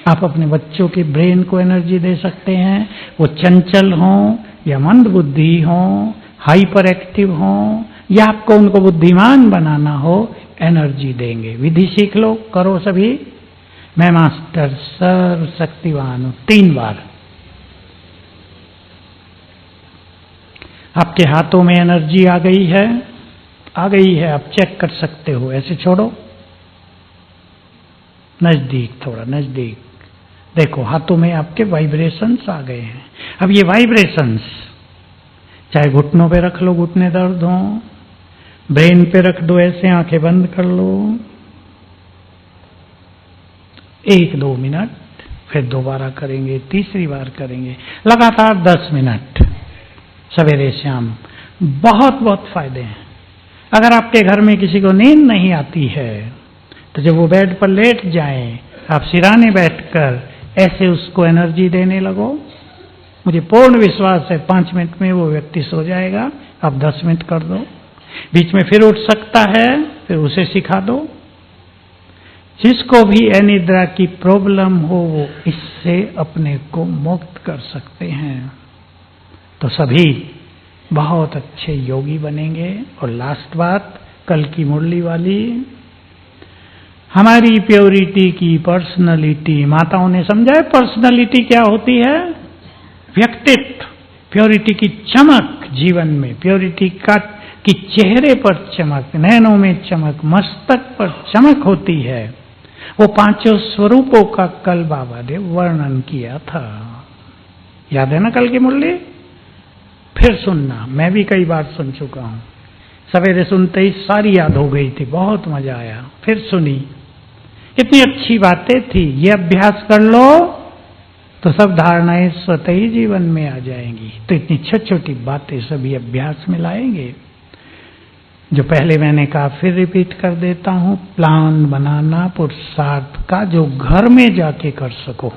आप अपने बच्चों के ब्रेन को एनर्जी दे सकते हैं। वो चंचल हों या मंद बुद्धि हों, हाइपर एक्टिव हों, या आपको उनको बुद्धिमान बनाना हो, एनर्जी देंगे। विधि सीख लो, करो सभी। मैं मास्टर सर्वशक्तिवान हूं 3 बार। आपके हाथों में एनर्जी आ गई है, आप चेक कर सकते हो। ऐसे छोड़ो, नजदीक, थोड़ा नजदीक देखो, हाथों में आपके वाइब्रेशंस आ गए हैं। अब ये वाइब्रेशंस चाहे घुटनों पे रख लो, घुटने दर्द हो, ब्रेन पे रख दो, ऐसे आंखें बंद कर लो 1-2 मिनट, फिर दोबारा करेंगे, तीसरी बार करेंगे, लगातार 10 मिनट सवेरे शाम। बहुत बहुत फायदे हैं। अगर आपके घर में किसी को नींद नहीं आती है तो जब वो बेड पर लेट जाएं, आप सिराने बैठकर ऐसे उसको एनर्जी देने लगो। मुझे पूर्ण विश्वास है 5 मिनट में वो व्यक्ति सो जाएगा। आप 10 मिनट कर दो, बीच में फिर उठ सकता है, फिर उसे सिखा दो। जिसको भी अनिद्रा की प्रॉब्लम हो वो इससे अपने को मुक्त कर सकते हैं। तो सभी बहुत अच्छे योगी बनेंगे। और लास्ट बात, कल की मुरली वाली, हमारी प्योरिटी की पर्सनालिटी, माताओं ने समझा है पर्सनालिटी क्या होती है? व्यक्तित्व, प्योरिटी की चमक जीवन में, प्योरिटी की चेहरे पर चमक, नैनों में चमक, मस्तक पर चमक होती है। वो 5 स्वरूपों का कल बाबा ने वर्णन किया था। याद है ना कल की मुरली? फिर सुनना, मैं भी कई बार सुन चुका हूं। सवेरे सुनते ही सारी याद हो गई थी, बहुत मजा आया। फिर सुनी, इतनी अच्छी बातें थी। ये अभ्यास कर लो तो सब धारणाएं स्वतः ही जीवन में आ जाएंगी। तो इतनी छोटी छोटी बातें सभी अभ्यास में लाएंगे। जो पहले मैंने कहा फिर रिपीट कर देता हूं, प्लान बनाना पुरुषार्थ का जो घर में जाके कर सको।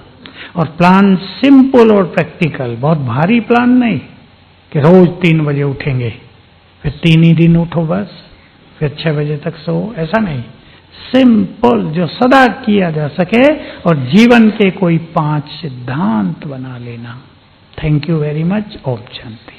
और प्लान सिंपल और प्रैक्टिकल, बहुत भारी प्लान नहीं कि रोज 3 बजे उठेंगे, फिर 3 ही दिन उठो बस, फिर 6 बजे तक सो, ऐसा नहीं। सिंपल जो सदा किया जा सके, और जीवन के कोई 5 सिद्धांत बना लेना। Thank you very much. ओम शांति।